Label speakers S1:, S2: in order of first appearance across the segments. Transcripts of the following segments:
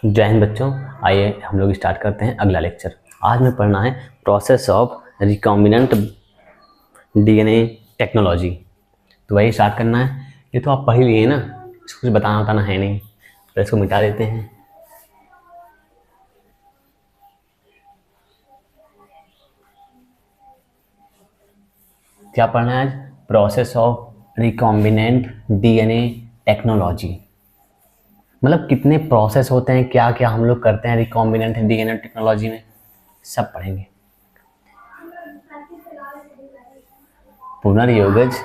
S1: जय हिंद बच्चों। आइए हम लोग स्टार्ट करते हैं अगला लेक्चर। आज में पढ़ना है process of recombinant DNA technology. तो वही स्टार्ट करना है। ये तो आप पढ़ ही लिए ना, इसको कुछ बताना बताना है नहीं, तो इसको मिटा देते हैं। क्या पढ़ना है आज? Process of recombinant DNA technology. मतलब कितने प्रोसेस होते हैं, क्या क्या हम लोग करते हैं रिकॉम्बिनेंट डीएनए टेक्नोलॉजी में, सब पढ़ेंगे। पुनर्योगज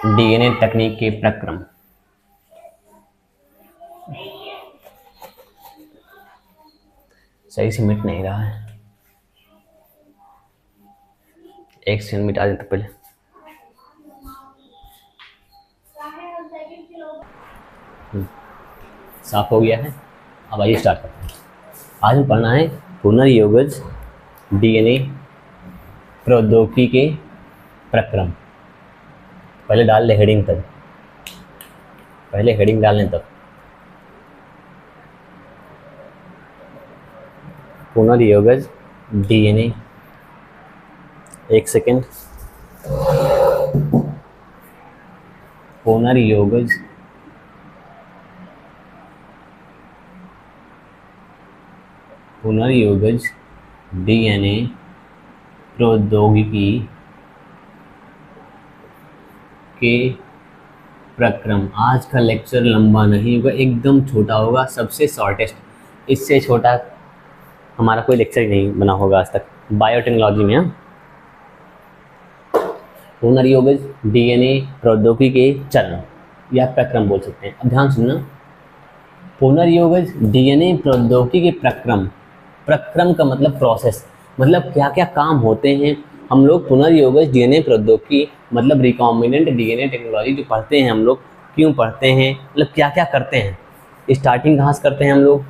S1: डीएनए तकनीक के प्रक्रम। सही से मिट नहीं रहा है, एक सेकंड मिटा देते पहले। साफ हो गया है। अब आइए स्टार्ट करते हैं। आज में पढ़ना है पुनर्योगज डीएनए प्रौद्योगिकी के प्रक्रम। पहले डाल ले हेडिंग, तब पहले हेडिंग डालने तब। पुनर्योगज डीएनए, एक सेकेंड। पुनर्योगज डीएनए प्रौद्योगिकी के प्रक्रम। आज का लेक्चर लंबा नहीं होगा, एकदम छोटा होगा, सबसे शॉर्टेस्ट। इससे छोटा हमारा कोई लेक्चर ही नहीं बना होगा आज तक बायोटेक्नोलॉजी में। पुनर्योगज डीएनए प्रौद्योगिकी के चरण या प्रक्रम बोल सकते हैं। अब ध्यान सुनना, पुनर्योगज डीएनए प्रौद्योगिकी के प्रक्रम। प्रक्रम का मतलब प्रोसेस, मतलब क्या क्या काम होते हैं। हम लोग पुनर्योगज डीएनए प्रौद्योगिकी मतलब रिकॉम्बिनेंट डीएनए टेक्नोलॉजी जो पढ़ते हैं हम लोग, क्यों पढ़ते हैं, मतलब क्या क्या करते हैं। स्टार्टिंग कहाँ से करते हैं हम लोग?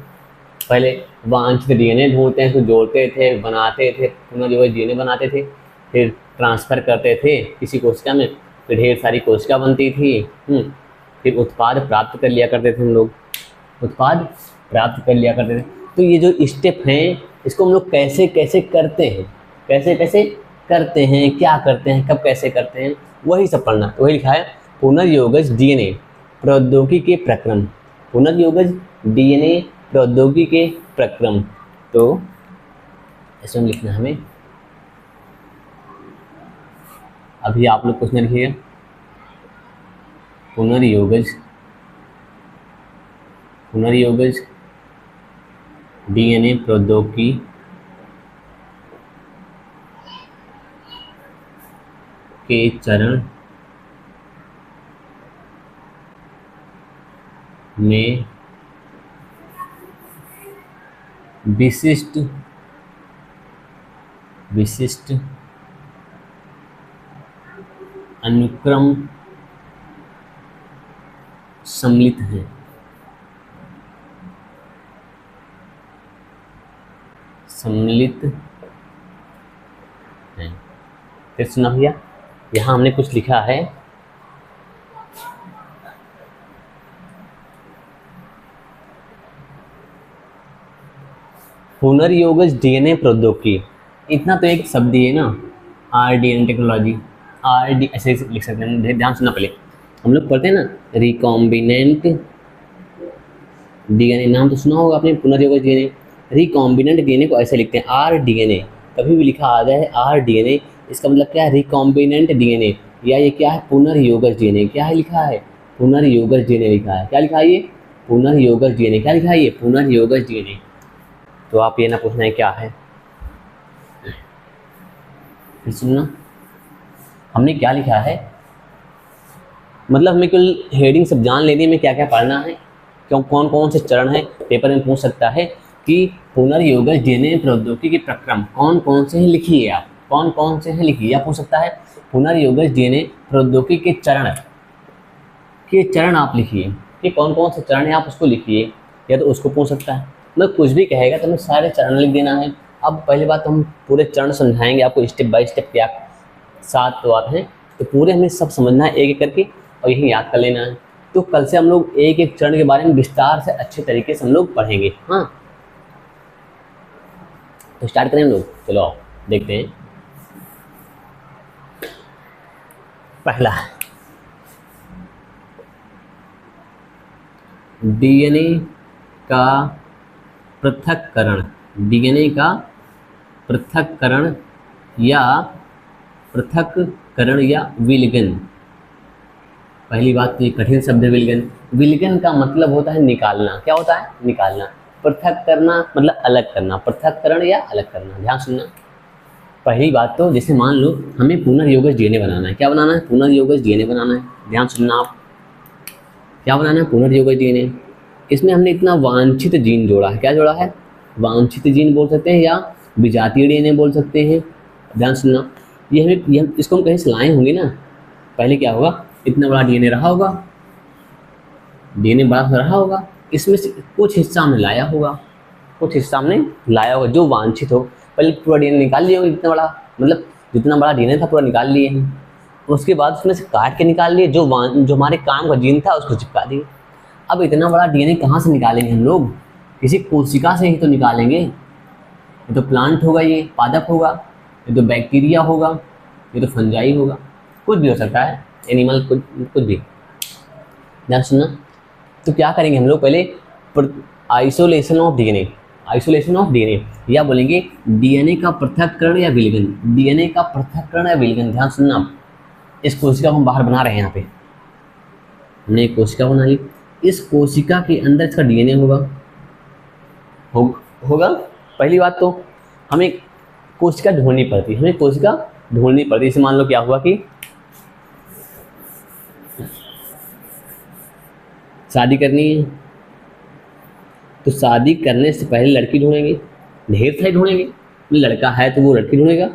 S1: पहले वांछित डीएनए ढूंढते हैं, उसको जोड़ते थे, बनाते थे, पुनर्योगज डीएनए बनाते थे, फिर ट्रांसफ़र करते थे किसी कोशिका में, फिर ढेर सारी कोशिका बनती थी। फिर उत्पाद प्राप्त कर लिया करते थे हम लोग, उत्पाद प्राप्त कर लिया करते थे। तो ये जो स्टेप हैं, इसको हम लोग कैसे कैसे करते हैं, कैसे कैसे करते हैं, क्या करते हैं, कब कैसे करते हैं, वही सब पढ़ना। तो वही लिखा है पुनर्योगज डीएनए प्रौद्योगिकी के प्रक्रम। पुनर्योगज डीएनए प्रौद्योगिकी के प्रक्रम। तो इसमें लिखना हमें, अभी आप लोग कुछ नहीं लिखिएगा। पुनर्योगज डीएनए प्रौद्योगिकी के चरण में विशिष्ट अनुक्रम सम्मिलित हैं। फिर सुना भैया, यहाँ हमने कुछ लिखा है, पुनर्योगज डीएनए प्रौद्योगिकी। इतना तो एक शब्द ही है ना, आरडीएनए टेक्नोलॉजी, आरडी ऐसे लिख सकते हैं। ध्यान सुनना, पहले हम लोग पढ़ते हैं ना रिकॉम्बिनेंट डीएनए, नाम तो सुना होगा आपने, पुनर्योगज डीएनए। रिकॉम्बिनेंट डीएनए को ऐसे लिखते हैं आरडीएनए। कभी भी लिखा आ जाए आरडीएनए, इसका मतलब क्या है? Recombinant DNA. या ये क्या है? पुनर्योगज डीएनए। क्या है लिखा है? पुनर्योगज डीएनए लिखा है। क्या लिखा है ये? पुनर्योगज डीएनए। क्या लिखा है ये? पुनर्योगज डीएनए। तो आप ये ना पूछना है क्या है। फिर सुनना, हमने क्या लिखा है, मतलब हमें कुल हेडिंग सब जान लेनी है, हमें क्या क्या पढ़ना है, क्यों, कौन कौन से चरण है। पेपर में पूछ सकता है कि पुनर्योगज डीएनए प्रौद्योगिकी के प्रक्रम कौन कौन से हैं, लिखिए आप, कौन कौन से हैं लिखिए। या पूछ सकता है पुनर्योगज डीएनए प्रौद्योगिकी के चरण आप लिखिए कि कौन कौन से चरण है, आप उसको लिखिए। या तो उसको पूछ सकता है, मतलब कुछ भी कहेगा तो हमें सारे चरण लिख देना है। अब पहली बात तो हम पूरे चरण समझाएंगे आपको स्टेप बाय स्टेप, क्या 7 तो आते हैं, तो पूरे हमें सब समझना है एक एक करके, और यही याद कर लेना है। तो कल से हम लोग एक एक चरण के बारे में विस्तार से अच्छे तरीके से हम लोग पढ़ेंगे। हाँ, तो स्टार्ट करें हम लोग। चलो आओ देखते हैं। पहला, डीएनए का पृथक्करण। डीएनए का पृथक्करण या विलगन। पहली बात तो ये कठिन शब्द है विलगन। विलगन का मतलब होता है निकालना। क्या होता है? निकालना। पृथक करना मतलब अलग करना, पृथक्करण या अलग करना। ध्यान सुनना। पहली बात तो जैसे मान लो हमें पुनर्योगज डीएनए बनाना है। क्या बनाना है? पुनर्योगज डीएनए बनाना है। ध्यान सुनना आप, क्या बनाना है? पुनर्योगज डीएनए। इसमें हमने इतना वांछित जीन जोड़ा है। क्या जोड़ा है? वांछित जीन बोल सकते हैं या विजातीय डीएनए बोल सकते हैं। ध्यान सुनना, ये हम इसको हम कहीं से लाए होंगे ना। पहले क्या होगा, इतना बड़ा डीएनए रहा होगा, डीएनए बड़ा रहा होगा, इसमें से कुछ हिस्सा हमने लाया होगा, कुछ हिस्सा हमने लाया होगा जो वांछित हो। पहले पूरा डीएनए निकाल लिया होगा, इतना बड़ा, मतलब जितना बड़ा डीएनए था पूरा निकाल लिए हैं। उसके बाद उसमें से काट के निकाल लिए, जो हमारे काम का जीन था उसको चिपका दिए। अब इतना बड़ा डीएनए कहाँ से निकालेंगे हम लोग? किसी कोशिका से ही तो निकालेंगे। ये तो प्लांट होगा, ये पादप होगा, ये तो बैक्टीरिया होगा, ये तो फंजाई होगा, कुछ भी हो सकता है, एनिमल, कुछ भी। ध्यान सुनना। तो क्या करेंगे हम लोग? पहले isolation of DNA, isolation of DNA, या बोलेंगे डीएनए का पृथक्करण या विलगन। डीएनए का पृथक्करण या विलगन। ध्यान सुनना, इस कोशिका को हम बाहर बना रहे हैं। यहाँ पे हमने एक कोशिका बना ली, इस कोशिका के अंदर इसका डीएनए होगा। पहली बात तो हमें कोशिका ढूंढनी पड़ती है, हमें कोशिका ढूंढनी पड़ती है। इसे मान लो क्या हुआ कि शादी करनी है, तो शादी करने से पहले लड़की ढूंढेंगे, ढेर सारी ढूंढेंगे। लड़का है तो वो लड़की ढूंढेगा,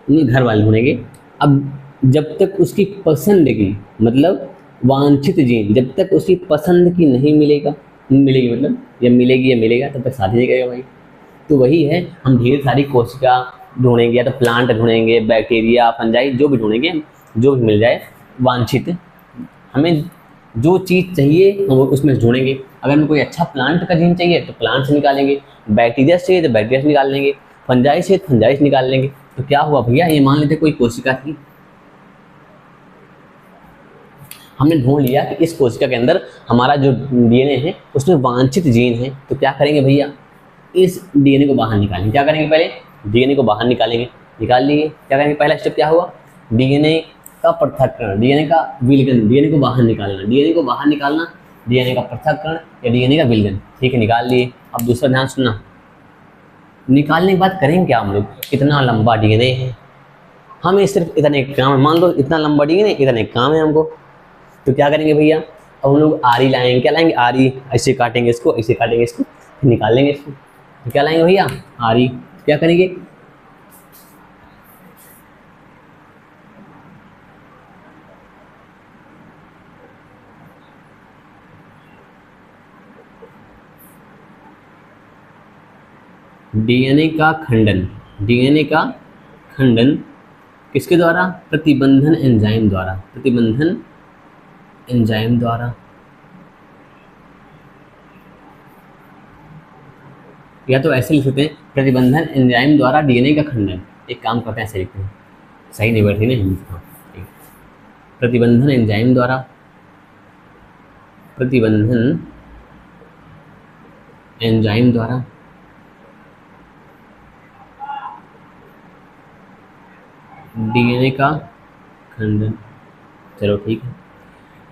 S1: नहीं घर वाले ढूंढेंगे। अब जब तक उसकी पसंद की, मतलब वांछित जीन जब तक उसकी पसंद की नहीं मिलेगी, मतलब या मिलेगा तब तक शादी नहीं करेगा भाई। तो वही है, हम ढेर सारी कोशिका ढूंढेंगे, या तो प्लांट ढूंढेंगे, बैक्टीरिया, फंजाई, जो भी ढूंढेंगे, जो भी मिल जाए वांछित, हमें जो चीज़ चाहिए हम उसमें ढूंढेंगे। अगर हमें कोई अच्छा प्लांट का जीन चाहिए तो प्लांट से निकालेंगे, बैक्टीरिया से चाहिए तो बैक्टीरिया से निकाल लेंगे, फंजाई से फंजाई से निकाल लेंगे। तो क्या हुआ भैया, ये मान लेते कोई कोशिका थी, हमने ढूंढ लिया कि इस कोशिका के अंदर हमारा जो डीएनए है उसमें वांछित जीन है। तो क्या करेंगे भैया, इस डीएनए को बाहर निकालेंगे। क्या करेंगे? पहले डीएनए को बाहर निकालेंगे, निकाल लिए। क्या करेंगे? पहला स्टेप क्या हुआ? डीएनए का पृथक्करण, डीएनए का विलगन, डीएनए को बाहर निकालना, डीएनए को बाहर निकालना, डीएनए का पृथक्करण या डीएनए का विलगन। ठीक है, निकाल लिए। अब दूसरा ध्यान सुनना, निकालने के बाद करेंगे क्या हम लोग? इतना लंबा डीएनए है, हमें सिर्फ इतने काम है, मान लो इतना लंबा डीएनए, इतने काम है हमको। तो क्या करेंगे भैया, अब हम लोग आरी लाएंगे। क्या लाएंगे? आरी। ऐसे काटेंगे इसको, ऐसे काटेंगे इसको, फिर निकालेंगे इसको। तो क्या लाएंगे भैया? आरी। क्या करेंगे? डीएनए का खंडन, डीएनए का खंडन किसके द्वारा? प्रतिबंधन एंजाइम द्वारा, प्रतिबंधन एंजाइम द्वारा। या तो ऐसे लिख सकते हैं, प्रतिबंधन एंजाइम द्वारा डीएनए का खंडन। एक काम करते हैं, ऐसे लिखते हैं, सही नहीं बैठी ना। हाँ, प्रतिबंधन एंजाइम द्वारा, प्रतिबंधन एंजाइम द्वारा डीएनए का खंडन। चलो ठीक है,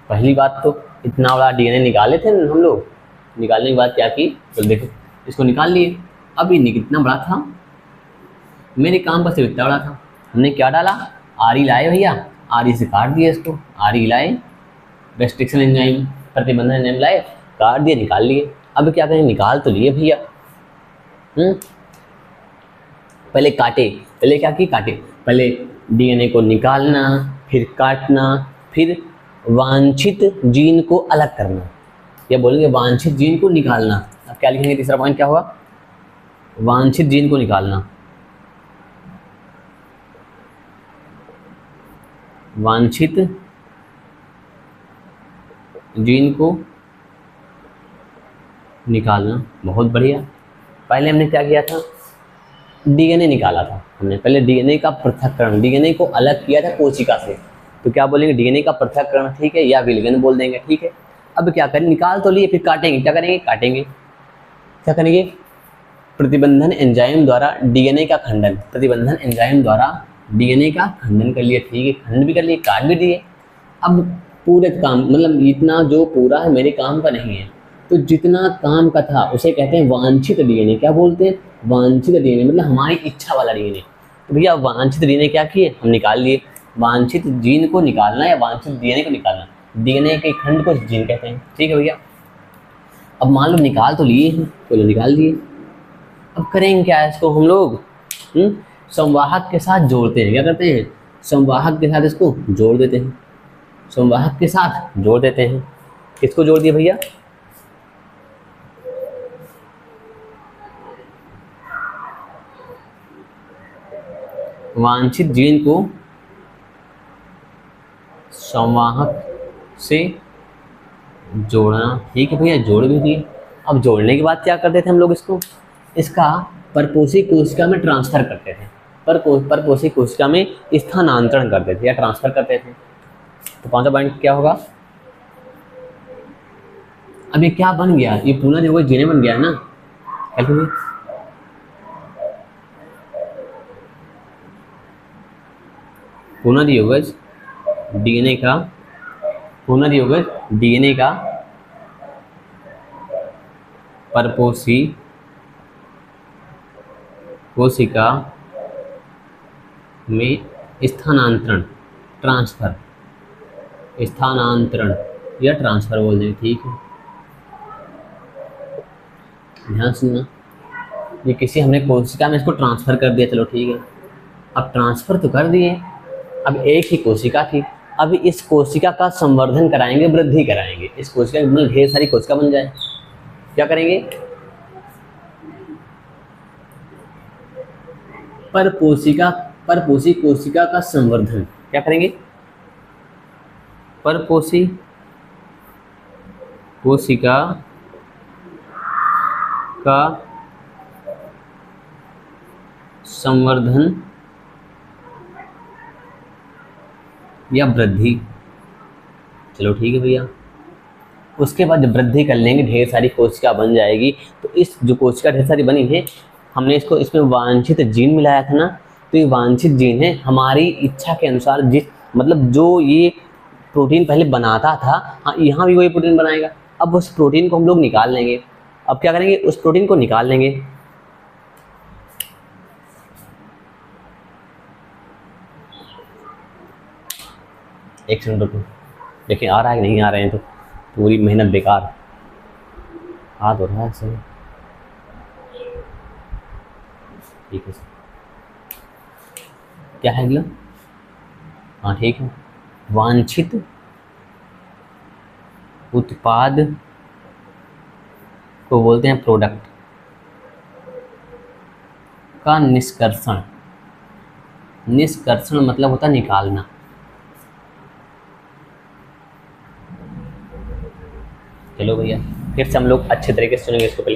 S1: पहली बात तो इतना बड़ा डीएनए निकाले थे हम लोग। निकालने के बाद क्या की, तो देखो इसको निकाल लिए। अब ये कितना बड़ा था, मेरे काम का सिर्फ इतना बड़ा था। हमने क्या डाला? आरी लाए भैया, आरी से काट दिया इसको, आरी लाए, रेस्ट्रिक्शन एंजाइम, प्रतिबंधन एंजाइम लाए, काट दिए, निकाल लिए। अब क्या करें? निकाल तो लिए भैया, पहले काटे, पहले क्या की? काटे। पहले डीएनए को निकालना, फिर काटना, फिर वांछित जीन को अलग करना, या बोलेंगे वांछित जीन को निकालना। अब क्या लिखेंगे? तीसरा पॉइंट क्या होगा? वांछित जीन को निकालना, वांछित जीन को निकालना। बहुत बढ़िया। पहले हमने क्या किया था, डीएनए निकाला था हमने। पहले डीएनए का पृथक्करण, डीएनए को अलग किया था कोशिका से, तो क्या बोलेंगे, डीएनए का पृथक्करण, ठीक है, या विलयन बोल देंगे, ठीक है। अब क्या करें, निकाल तो लिए, फिर काटेंगे, क्या करेंगे, काटेंगे, क्या करेंगे, प्रतिबंधन एंजाइम द्वारा डीएनए का खंडन, प्रतिबंधन एंजाइम द्वारा डीएनए का खंडन कर लिए, ठीक है, खंडन भी कर लिए, काट भी दिए। अब पूरे काम, मतलब इतना जो पूरा है मेरे काम का नहीं है, तो जितना काम का था उसे कहते हैं वांछित डीएनए। क्या बोलते हैं, वांछित डीएनए, मतलब हमारी इच्छा वाला डीएनए। तो भैया वांछित डीएनए क्या किए, हम निकाल लिए। वांछित जीन को निकालना या वांछित डीएनए को निकालना, डीएनए के खंड को जीन कहते हैं, ठीक है भैया। अब मान लो निकाल तो लिए हैं, तो निकाल दिए। अब करेंगे क्या, इसको हम लोग संवाहक के साथ जोड़ते हैं। क्या करते हैं, संवाहक के साथ इसको जोड़ देते हैं, संवाहक के साथ जोड़ देते हैं। किसको जोड़ दिए भैया, वांछित जीन को संवाहक से जोड़ना, ठीक है भैया, जोड़ भी दिए। अब जोड़ने के बाद क्या करते थे हम लोग, इसका परपोषी कोशिका में ट्रांसफर करते थे, परपोषी कोशिका में स्थानांतरण करते थे या ट्रांसफर करते थे। तो पांचवा पॉइंट क्या होगा, अब ये क्या बन गया, ये पुनर्योगज डीएनए बन गया है ना, कैलकुलेट। पुनर्योगज डीएनए का, पुनर्योगज डीएनए का परपोषी कोशिका में स्थानांतरण, ट्रांसफर, स्थानांतरण या ट्रांसफर बोल दें, ठीक है। ध्यान सुनना, ये किसी हमने कोशिका में इसको ट्रांसफर कर दिया, चलो ठीक है। अब ट्रांसफर तो कर दिए, अब एक ही कोशिका थी, अब इस कोशिका का संवर्धन कराएंगे, वृद्धि कराएंगे, इस कोशिका में ढेर सारी कोशिका बन जाए। क्या करेंगे, परपोषी कोशिका का संवर्धन, क्या करेंगे, परपोषी कोशिका का संवर्धन या वृद्धि, चलो ठीक है भैया। उसके बाद जब वृद्धि कर लेंगे, ढेर सारी कोशिका बन जाएगी, तो इस जो कोशिका ढेर सारी बनी है, हमने इसको इसमें वांछित जीन मिलाया था ना, तो ये वांछित जीन है हमारी इच्छा के अनुसार, जिस मतलब जो ये प्रोटीन पहले बनाता था, हाँ यहाँ भी वही प्रोटीन बनाएगा। अब उस प्रोटीन को हम लोग निकाल लेंगे। अब क्या करेंगे, उस प्रोटीन को निकाल लेंगे, एक सेकंड रुको, देखिए आ रहा है कि नहीं आ रहे हैं, तो पूरी मेहनत बेकार, आ तो रहा है सही, ठीक है। क्या है अगला, हाँ ठीक है, वांछित उत्पाद को बोलते हैं प्रोडक्ट का निष्कर्षण, निष्कर्षण मतलब होता है निकालना। चलो भैया फिर से हम लोग अच्छे तरीके से सुनेंगे इसको, पहले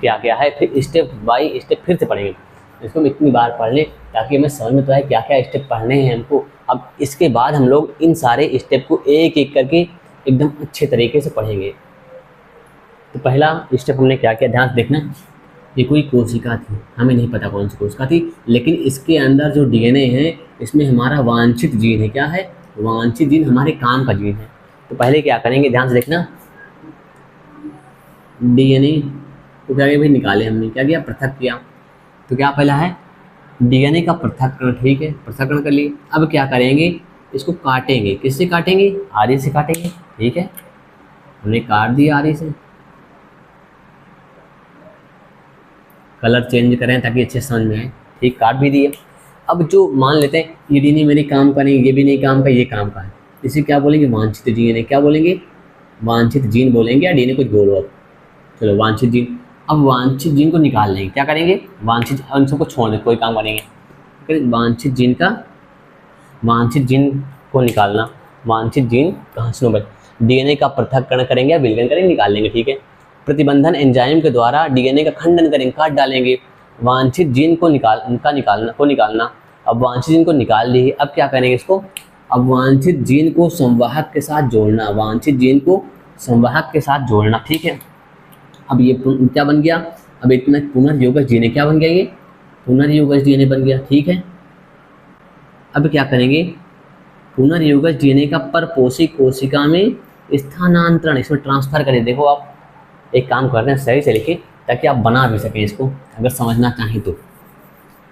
S1: क्या क्या है, फिर स्टेप बाय स्टेप फिर से पढ़ेंगे। इसको हम इतनी बार पढ़ लें ताकि हमें समझ में तो आए क्या क्या स्टेप पढ़ने हैं हमको। अब इसके बाद हम लोग इन सारे स्टेप को एक एक करके एकदम अच्छे तरीके से पढ़ेंगे। तो पहला स्टेप हमने क्या किया, ध्यान से देखना। ये कोई कोशिका थी, हमें नहीं पता कौन सी कोशिका थी, लेकिन इसके अंदर जो डीएनए है इसमें हमारा वांछित जीन है। क्या है, वांछित जीन हमारे काम का जीन है। तो पहले क्या करेंगे, ध्यान से देखना, डीएनए को क्या किया भाई, निकाले हमने, क्या किया, पृथक किया। तो क्या पहला है डीएनए का पृथक्करण, ठीक है, पृथक्करण कर लिए। अब क्या करेंगे, इसको काटेंगे, किससे काटेंगे, आरी से काटेंगे, ठीक है, हमने काट दिया आरी से। कलर चेंज करें ताकि अच्छे समझ में आए, ठीक, काट भी दिए। अब जो मान लेते हैं ये डीएनए मेरे काम का नहीं, ये भी नहीं काम का, ये काम का है, इसे क्या बोलेंगे, वांछित जीन है। क्या बोलेंगे, वांछित जीन बोलेंगे, या डीएनए को जोड़ो। अब चलो वांछित जीन, अब वांछित जीन को निकाल लेंगे। क्या करेंगे, वांछित, उन सबको छोड़ दें, कोई काम करेंगे, फिर वांछित जीन का, वांछित जीन को निकालना। वांछित जीन कहाँ, सुनो भाई, डीएनए का पृथक्करण करेंगे या विलयन करेंगे, निकाल लेंगे, ठीक है। प्रतिबंधन एंजाइम के द्वारा डीएनए का खंडन करेंगे, काट डालेंगे। वांछित जीन को निकालना। अब वांछित जीन को निकाल लिए, अब क्या करेंगे इसको, अब वांछित जीन को संवाहक के साथ जोड़ना, वांछित जीन को संवाहक के साथ जोड़ना, ठीक है। अब ये क्या बन गया, अब इतना पुनर्योगज डीएनए क्या बन गया, ये पुनर्योगज डीएनए बन गया, ठीक है। अब क्या करेंगे, पुनर्योगज डीएनए का परपोषी कोशिका में स्थानांतरण, इसमें ट्रांसफर करें। देखो आप एक काम करते हैं, सही से लिखिए ताकि आप बना भी सकें इसको, अगर समझना चाहें तो,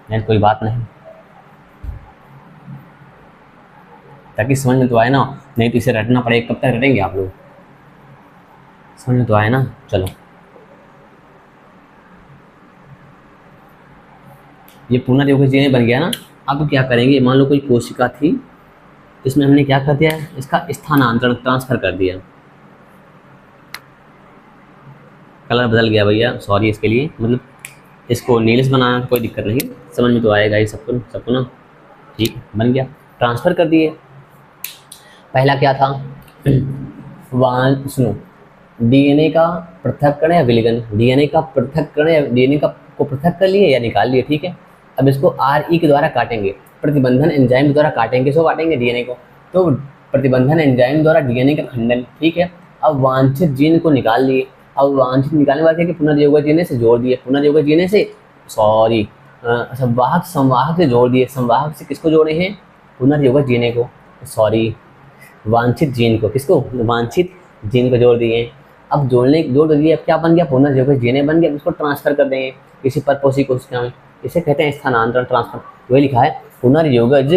S1: नहीं कोई बात नहीं, ताकि समझ में तो आए ना, नहीं तो इसे रटना पड़ेगा, कब तक रटेंगे आप लोग, समझ में तो आए ना। चलो ये पुनर्योगज डीएनए बन गया ना। अब क्या करेंगे, मान लो कोई कोशिका थी, इसमें हमने क्या कर दिया, इसका स्थानांतरण, ट्रांसफर कर दिया। कलर बदल गया भैया, सॉरी इसके लिए, मतलब इसको नीलिश बनाना कोई दिक्कत नहीं, समझ में तो आएगा ये सबको ना, ठीक, बन गया, ट्रांसफर कर दिए। पहला क्या था, सुनो, डीएनए का पृथक्करण या विलयन, डीएनए का पृथक्करण या डीएनए का को पृथक कर लिए या निकाल लिए, ठीक है। अब इसको आरई के द्वारा काटेंगे, प्रतिबंधन एंजाइम के द्वारा काटेंगे, सो काटेंगे डीएनए को, तो प्रतिबंधन एंजाइम द्वारा डीएनए का खंडन, ठीक है। अब वांछित जीन को निकाल लिए, अब वांछित निकालने वाले कि पुनर्योगज डीएनए से जोड़ दिए, पुनर्योगज डीएनए से सॉरी संवाहक से जोड़ दिए, संवाहक से किसको जोड़े हैं, पुनर्योगज डीएनए को, सॉरी वांछित जीन को, किसको, वांछित जीन को जोड़ दिए। अब जोड़ दिए, अब क्या बन गया, पुनर्योगज डीएनए बन गया। इसको ट्रांसफर कर देंगे किसी परपोषी कोशिका में, इसे कहते हैं स्थानांतरण, ट्रांसफर। वही लिखा है पुनर्योगज,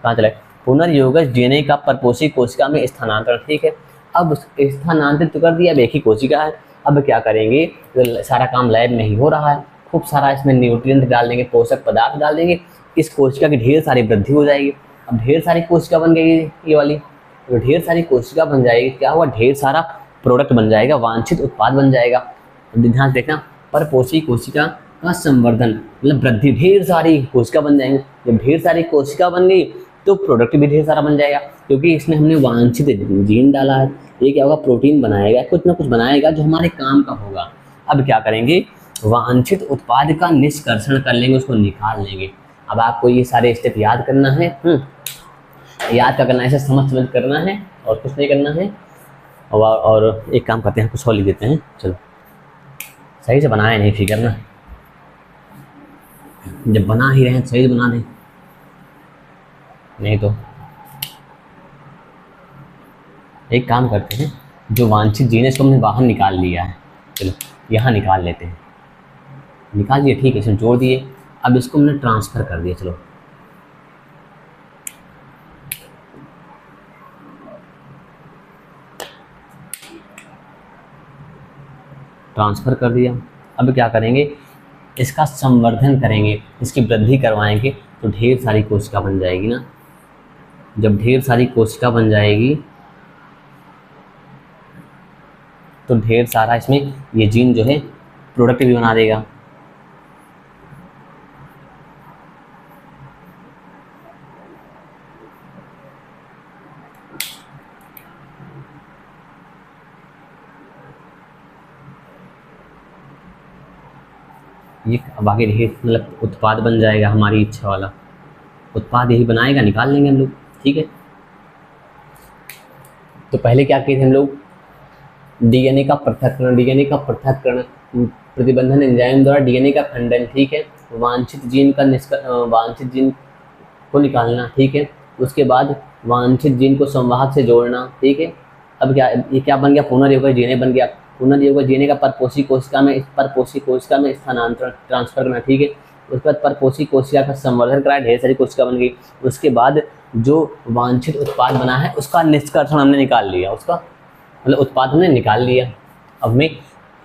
S1: कहाँ चला, पुनर्योगज डीएनए का परपोषी कोशिका में स्थानांतरण, ठीक है। अब स्थानांतरित कर दिया, अब एक ही कोशिका है। अब क्या करेंगे, तो सारा काम लैब में ही हो रहा है, खूब सारा इसमें न्यूट्रिएंट डाल देंगे, पोषक पदार्थ डाल देंगे, इस कोशिका की ढेर सारी वृद्धि हो जाएगी। अब ढेर सारी कोशिका बन गई ये वाली, तो ढेर सारी कोशिका बन जाएगी, क्या हुआ, ढेर सारा प्रोडक्ट बन जाएगा, वांछित उत्पाद बन जाएगा। ध्यान देखना, परपोषी कोशिका का संवर्धन मतलब वृद्धि, ढेर सारी कोशिका बन जाएंगे। जब ढेर सारी कोशिका बन गई तो प्रोडक्ट भी ढेर सारा बन जाएगा, क्योंकि इसमें हमने वांछित जीन डाला है। ये क्या होगा, प्रोटीन बनाएगा, कुछ ना कुछ बनाएगा जो हमारे काम का होगा। अब क्या करेंगे, वांछित उत्पाद का निष्कर्षण कर लेंगे, उसको निकाल लेंगे। अब आपको ये सारे स्टेप याद करना है, याद क्या करना है, इसे समझ करना है और कुछ नहीं करना है। और एक काम करते हैं, कुछ और लिख देते हैं, चलो सही से बनाए नहीं फिगर ना, जब बना ही रहे हैं सही से बना दें, नहीं तो एक काम करते हैं, जो वांछित जीन है इसको हमने बाहर निकाल लिया है, चलो यहाँ निकाल लेते हैं, निकाल दिए, ठीक है, इसमें जोड़ दिए। अब इसको हमने ट्रांसफ़र कर दिया, चलो ट्रांसफ़र कर दिया। अब क्या करेंगे, इसका संवर्धन करेंगे, इसकी वृद्धि करवाएंगे, तो ढेर सारी कोशिका बन जाएगी ना। जब ढेर सारी कोशिका बन जाएगी तो ढेर सारा इसमें ये जीन जो है प्रोडक्ट भी बना देगा। ये अब आगे ढेर मतलब उत्पाद बन जाएगा, हमारी इच्छा वाला उत्पाद यही बनाएगा, निकाल लेंगे हम लोग, ठीक है। तो पहले क्या किए थे हम लोग, डीएनए का पृथक्करण, प्रतिबंधन एंजाइम द्वारा डीएनए का खंडन, ठीक है। वांछित जीन को निकालना, ठीक है। उसके बाद वांछित जीन को संवाहक से जोड़ना, ठीक है। अब ये क्या बन गया, पुनर्योगज डीएनए बन गया। पुनर्योगज डीएनए का परपोषी कोशिका में स्थानांतरण, ट्रांसफर करना, ठीक है। उसके बाद परपोषी कोशिका का संवर्धन कराया, ढेर सारी कोशिका बन गई। उसके बाद जो वांछित उत्पाद बना है उसका निष्कर्षण हमने निकाल लिया, उसका मतलब उत्पाद हमने निकाल लिया। अब में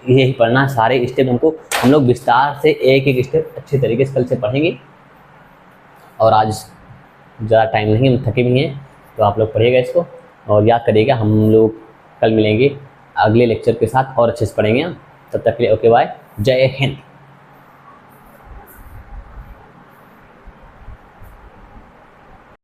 S1: यही पढ़ना, सारे स्टेप हम लोग विस्तार से एक एक स्टेप अच्छे तरीके से कल से पढ़ेंगे। और आज ज़्यादा टाइम नहीं, हम थके भी हैं, तो आप लोग पढ़िएगा इसको और याद करिएगा। हम लोग कल मिलेंगे अगले लेक्चर के साथ और अच्छे से पढ़ेंगे। तब तक के लिए ओके बाय, जय हिंद।